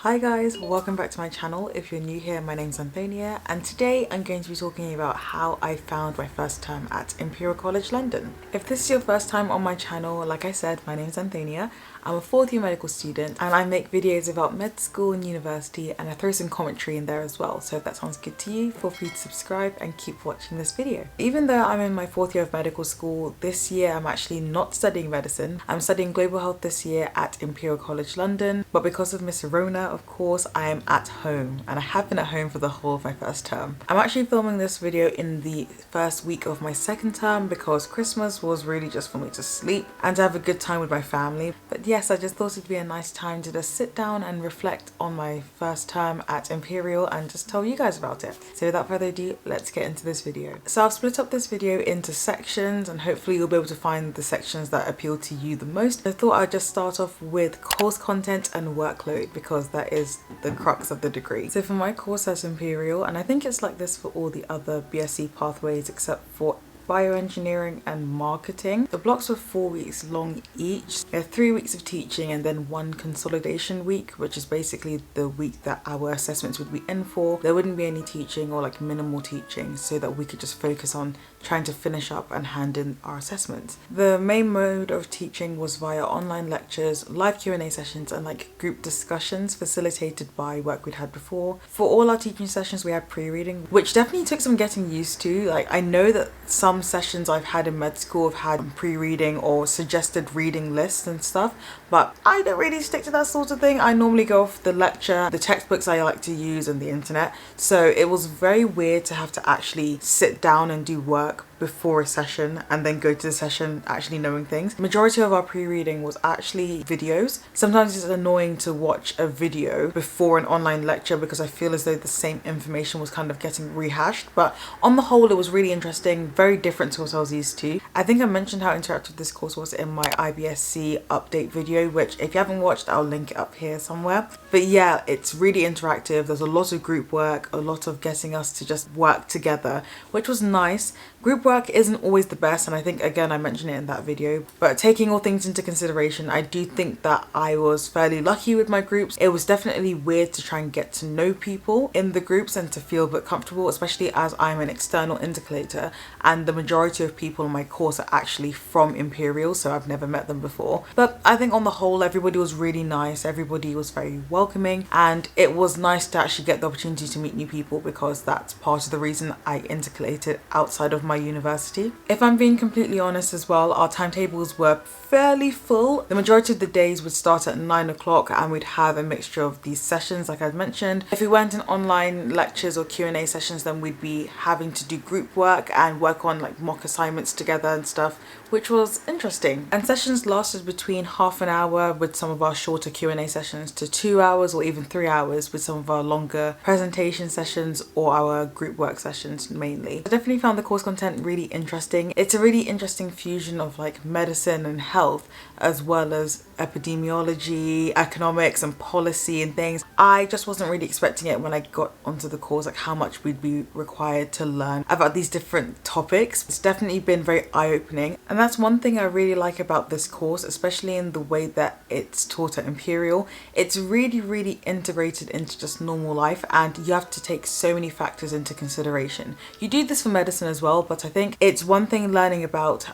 Hi guys, welcome back to my channel. If you're new here, my name's Antonia and today I'm going to be talking about how I found my first term at Imperial College London. If this is your first time on my channel, like I said, my name's Antonia. I'm a fourth year medical student and I make videos about med school and university, and I throw some commentary in there as well. So if that sounds good to you, feel free to subscribe and keep watching this video. Even though I'm in my fourth year of medical school, this year I'm actually not studying medicine. I'm studying global health this year at Imperial College London, but because of Miss Rona, of course, I am at home and I have been at home for the whole of my first term. I'm actually filming this video in the first week of my second term because Christmas was really just for me to sleep and to have a good time with my family. But yes, I just thought it'd be a nice time to just sit down and reflect on my first term at Imperial and just tell you guys about it. So without further ado, let's get into this video. So I've split up this video into sections and hopefully you'll be able to find the sections that appeal to you the most. I thought I'd just start off with course content and workload because that is the crux of the degree. So for my course at Imperial, and I think it's like this for all the other BSc pathways except for bioengineering and marketing. The blocks were 4 weeks long each. We had 3 weeks of teaching and then one consolidation week, which is basically the week that our assessments would be in for. There wouldn't be any teaching or like minimal teaching so that we could just focus on trying to finish up and hand in our assessments. The main mode of teaching was via online lectures, live Q&A sessions and like group discussions facilitated by work we'd had before. For all our teaching sessions we had pre-reading, which definitely took some getting used to. Like I know that some sessions I've had in med school have had pre-reading or suggested reading lists and stuff, but I don't really stick to that sort of thing. I normally go off the lecture, the textbooks I like to use and the internet. So it was very weird to have to actually sit down and do work before a session and then go to the session actually knowing things. Majority of our pre-reading was actually videos. Sometimes it's annoying to watch a video before an online lecture because I feel as though the same information was kind of getting rehashed, but on the whole it was really interesting, very different to what I was used to. I think I mentioned how interactive this course was in my ibsc update video, which if you haven't watched I'll link it up here somewhere. But yeah, it's really interactive. There's a lot of group work, a lot of getting us to just work together, which was nice. Group work isn't always the best, and I think again I mentioned it in that video, but taking all things into consideration, I do think that I was fairly lucky with my groups. It was definitely weird to try and get to know people in the groups and to feel a bit comfortable, especially as I'm an external intercalator and the majority of people in my course are actually from Imperial, so I've never met them before. But I think on the whole everybody was really nice, everybody was very welcoming, and it was nice to actually get the opportunity to meet new people because that's part of the reason I intercalated outside of my university. If I'm being completely honest as well, our timetables were fairly full. The majority of the days would start at 9 o'clock and we'd have a mixture of these sessions like I've mentioned. If we weren't in online lectures or Q&A sessions, then we'd be having to do group work and work on like mock assignments together and stuff, which was interesting. And sessions lasted between half an hour with some of our shorter Q&A sessions to 2 hours or even 3 hours with some of our longer presentation sessions or our group work sessions mainly. I definitely found the course content really interesting. It's a really interesting fusion of like medicine and health as well as epidemiology, economics and policy and things. I just wasn't really expecting it when I got onto the course, like how much we'd be required to learn about these different topics. It's definitely been very eye-opening, and that's one thing I really like about this course, especially in the way that it's taught at Imperial. It's really integrated into just normal life and you have to take so many factors into consideration. You do this for medicine as well, but I think it's one thing learning about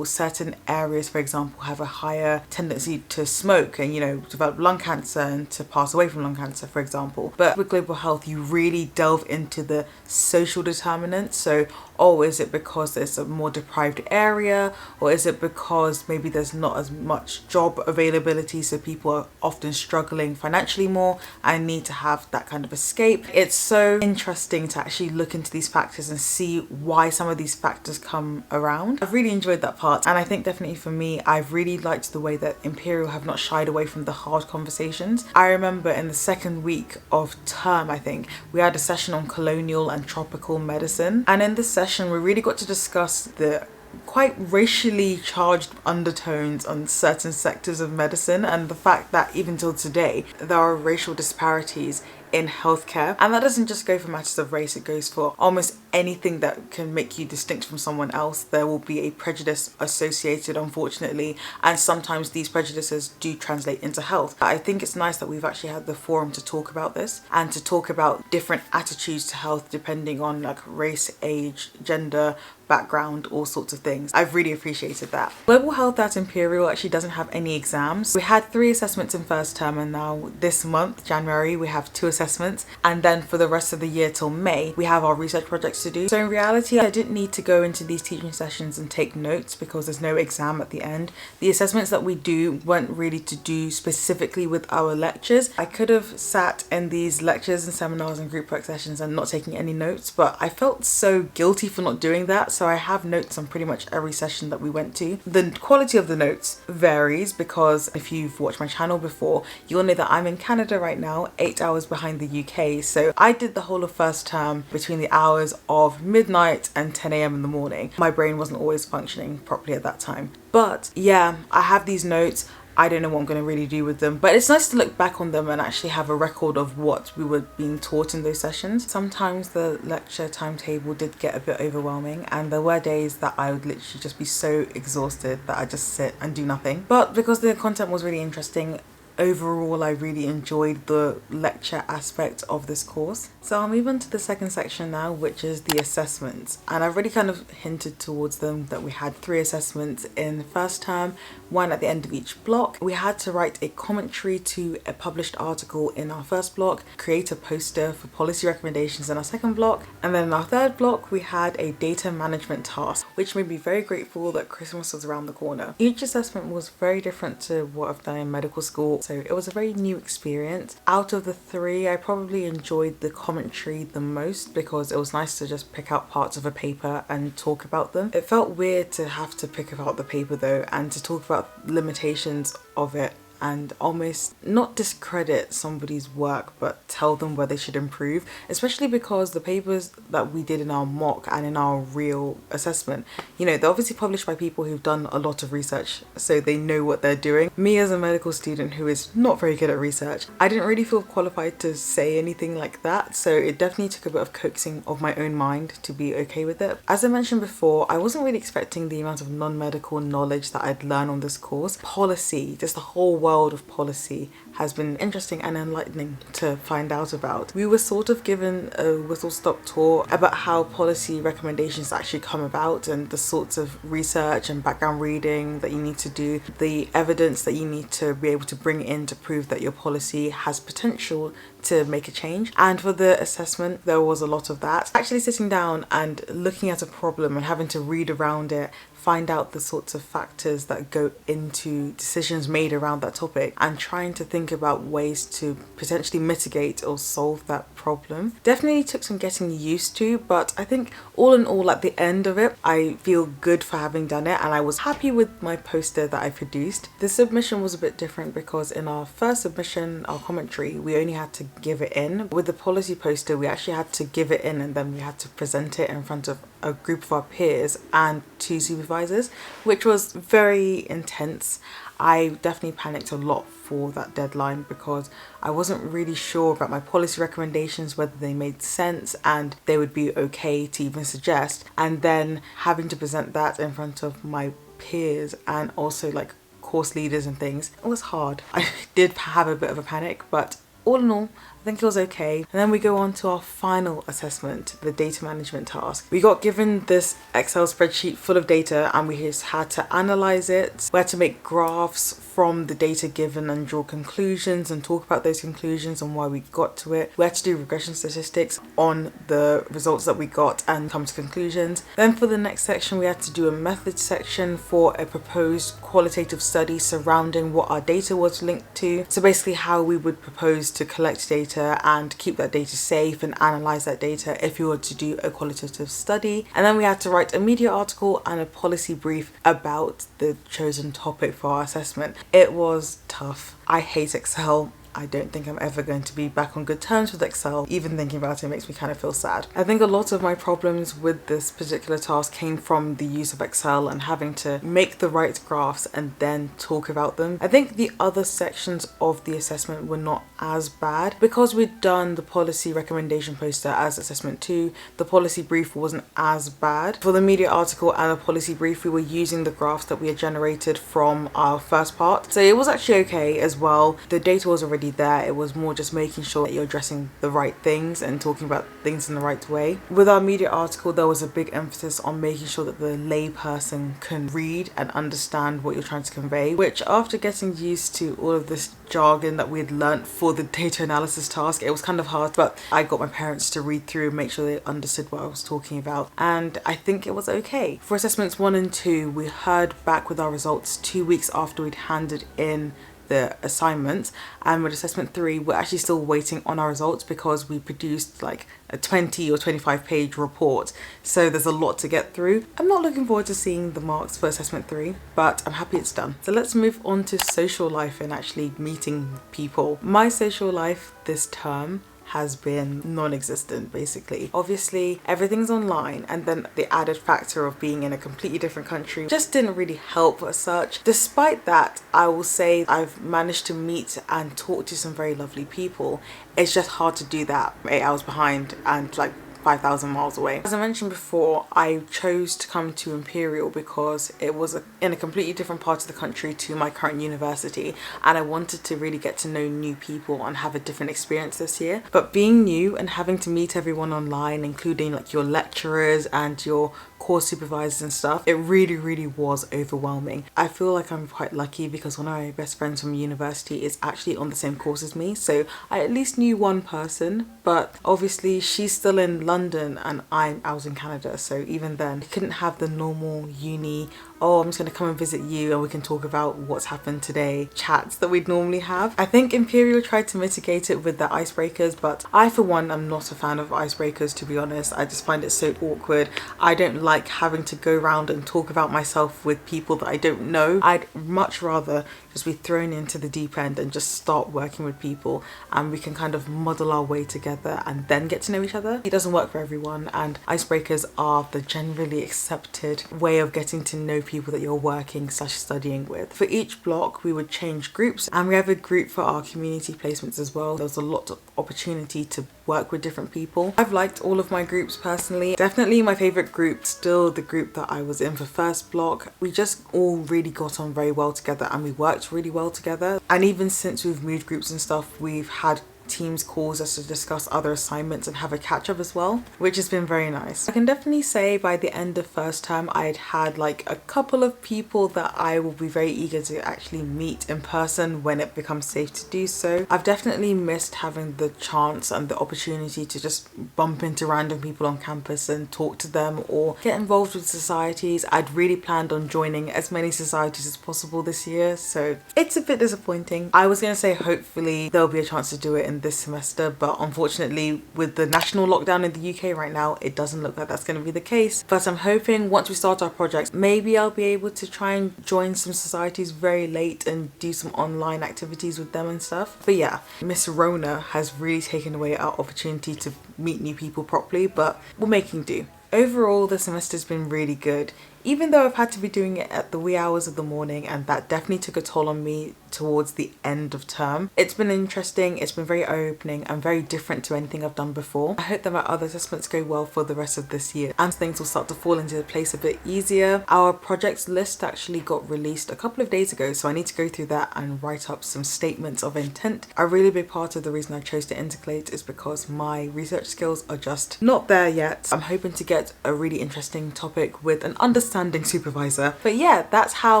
certain areas, for example, have a higher tendency to smoke and develop lung cancer and to pass away from lung cancer, for example. But with global health you really delve into the social determinants. So is it because there's a more deprived area, or is it because maybe there's not as much job availability, so people are often struggling financially more and need to have that kind of escape. It's so interesting to actually look into these factors and see why some of these factors come around. I've really enjoyed that part, and I think definitely for me I've really liked the way that Imperial have not shied away from the hard conversations. I remember in the second week of term, I think, we had a session on colonial and tropical medicine, and in this session we really got to discuss the quite racially charged undertones on certain sectors of medicine and the fact that even till today there are racial disparities in healthcare. And that doesn't just go for matters of race, it goes for almost anything that can make you distinct from someone else. There will be a prejudice associated, unfortunately, and sometimes these prejudices do translate into health. I think it's nice that we've actually had the forum to talk about this and to talk about different attitudes to health depending on like race, age, gender, background, all sorts of things. I've really appreciated that. Global Health at Imperial actually doesn't have any exams. We had 3 assessments in first term, and now this month, January, we have 2 assessments, and then for the rest of the year till May, we have our research projects to do. So in reality, I didn't need to go into these teaching sessions and take notes because there's no exam at the end. The assessments that we do weren't really to do specifically with our lectures. I could have sat in these lectures and seminars and group work sessions and not taking any notes, but I felt so guilty for not doing that. So I have notes on pretty much every session that we went to. The quality of the notes varies because if you've watched my channel before, you'll know that I'm in Canada right now, 8 hours behind the UK. So I did the whole of first term between the hours of midnight and 10 a.m. in the morning. My brain wasn't always functioning properly at that time. But yeah, I have these notes. I don't know what I'm going to really do with them, but it's nice to look back on them and actually have a record of what we were being taught in those sessions. Sometimes the lecture timetable did get a bit overwhelming, and there were days that I would literally just be so exhausted that I just sit and do nothing. But because the content was really interesting, overall I really enjoyed the lecture aspect of this course. So I'll move on to the second section now, which is the assessments, and I've already kind of hinted towards them that we had 3 assessments in first term, 1 at the end of each block. We had to write a commentary to a published article in our first block, create a poster for policy recommendations in our second block, and then in our third block we had a data management task, which made me very grateful that Christmas was around the corner. Each assessment was very different to what I've done in medical school, so it was a very new experience. Out of the 3, I probably enjoyed the commentary the most because it was nice to just pick out parts of a paper and talk about them. It felt weird to have to pick out the paper though and to talk about limitations of it and almost not discredit somebody's work but tell them where they should improve, especially because the papers that we did in our mock and in our real assessment, you know, they're obviously published by people who've done a lot of research, so they know what they're doing. Me as a medical student who is not very good at research, I didn't really feel qualified to say anything like that, so it definitely took a bit of coaxing of my own mind to be okay with it. As I mentioned before, I wasn't really expecting the amount of non-medical knowledge that I'd learn on this course. Policy, just the whole world of policy, has been interesting and enlightening to find out about. We were sort of given a whistle-stop tour about how policy recommendations actually come about and the sorts of research and background reading that you need to do, the evidence that you need to be able to bring in to prove that your policy has potential to make a change. And for the assessment, there was a lot of that. Actually sitting down and looking at a problem and having to read around it, find out the sorts of factors that go into decisions made around that topic and trying to think about ways to potentially mitigate or solve that problem. Definitely took some getting used to, but I think all in all at the end of it, I feel good for having done it and I was happy with my poster that I produced. The submission was a bit different because in our first submission, our commentary, we only had to give it in. With the policy poster, we actually had to give it in and then we had to present it in front of a group of our peers and 2 supervisors, which was very intense. I definitely panicked a lot for that deadline because I wasn't really sure about my policy recommendations, whether they made sense and they would be okay to even suggest, and then having to present that in front of my peers and also like course leaders and things. It was hard. I did have a bit of a panic, but all in all, I think it was okay. And then we go on to our final assessment, the data management task. We got given this Excel spreadsheet full of data and we just had to analyze it. We had to make graphs from the data given and draw conclusions and talk about those conclusions and why we got to it. We had to do regression statistics on the results that we got and come to conclusions. Then for the next section, we had to do a method section for a proposed qualitative study surrounding what our data was linked to. So basically how we would propose to collect data and keep that data safe and analyze that data if you were to do a qualitative study. And then we had to write a media article and a policy brief about the chosen topic for our assessment. It was tough. I hate Excel. I don't think I'm ever going to be back on good terms with Excel. Even thinking about it makes me kind of feel sad. I think a lot of my problems with this particular task came from the use of Excel and having to make the right graphs and then talk about them. I think the other sections of the assessment were not as bad. Because we'd done the policy recommendation poster as assessment 2, the policy brief wasn't as bad. For the media article and the policy brief, we were using the graphs that we had generated from our first part. So it was actually okay as well. The data was already there. It was more just making sure that you're addressing the right things and talking about things in the right way. With our media article, there was a big emphasis on making sure that the lay person can read and understand what you're trying to convey, which after getting used to all of this jargon that we'd learnt for the data analysis task, it was kind of hard, but I got my parents to read through and make sure they understood what I was talking about, and I think it was okay. For assessments 1 and 2, we heard back with our results 2 weeks after we'd handed in the assignments, and with assessment 3 we're actually still waiting on our results because we produced like a 20 or 25 page report, so there's a lot to get through. I'm not looking forward to seeing the marks for assessment 3, but I'm happy it's done. So let's move on to social life and actually meeting people. My social life this term has been non-existent basically. Obviously everything's online, and then the added factor of being in a completely different country just didn't really help as such. Despite that, I will say I've managed to meet and talk to some very lovely people. It's just hard to do that 8 hours behind and like 5,000 miles away. As I mentioned before, I chose to come to Imperial because it was in a completely different part of the country to my current university, and I wanted to really get to know new people and have a different experience this year. But being new and having to meet everyone online, including like your lecturers and your course supervisors and stuff, it really was overwhelming. I feel like I'm quite lucky because one of my best friends from university is actually on the same course as me, so I at least knew one person, but obviously she's still in London and I was in Canada, so even then I couldn't have the normal uni, oh I'm just gonna come and visit you and we can talk about what's happened today chats that we'd normally have. I think Imperial tried to mitigate it with the icebreakers, but I for one am not a fan of icebreakers, to be honest. I just find it so awkward. I don't like having to go around and talk about myself with people that I don't know. I'd much rather just be thrown into the deep end and just start working with people, and we can kind of model our way together and then get to know each other. It doesn't work for everyone, and icebreakers are the generally accepted way of getting to know people that you're working / studying with. For each block we would change groups, and we have a group for our community placements as well. There was a lot of opportunity to work with different people. I've liked all of my groups personally. Definitely my favorite group, still the group that I was in for first block. We just all really got on very well together and we worked really well together. And even since we've moved groups and stuff, we've had Teams calls us to discuss other assignments and have a catch up as well, which has been very nice. I can definitely say by the end of first term I'd had like a couple of people that I will be very eager to actually meet in person when it becomes safe to do so. I've definitely missed having the chance and the opportunity to just bump into random people on campus and talk to them or get involved with societies. I'd really planned on joining as many societies as possible this year, so it's a bit disappointing. I was gonna say hopefully there'll be a chance to do it in this semester, but unfortunately with the national lockdown in the UK right now, it doesn't look like that's going to be the case. But I'm hoping once we start our projects, maybe I'll be able to try and join some societies very late and do some online activities with them and stuff. But yeah, Miss Rona has really taken away our opportunity to meet new people properly, but we're making do. Overall, the semester's been really good, even though I've had to be doing it at the wee hours of the morning, and that definitely took a toll on me towards the end of term. It's been interesting, it's been very eye-opening and very different to anything I've done before. I hope that my other assessments go well for the rest of this year and things will start to fall into place a bit easier. Our projects list actually got released a couple of days ago, so I need to go through that and write up some statements of intent. A really big part of the reason I chose to intercalate is because my research skills are just not there yet. I'm hoping to get a really interesting topic with an understanding supervisor. But yeah, that's how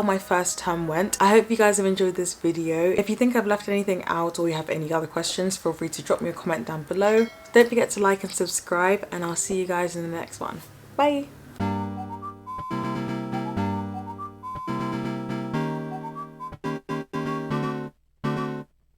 my first term went. I hope you guys have enjoyed this video. If you think I've left anything out or you have any other questions, feel free to drop me a comment down below. Don't forget to like and subscribe, and I'll see you guys in the next one. Bye!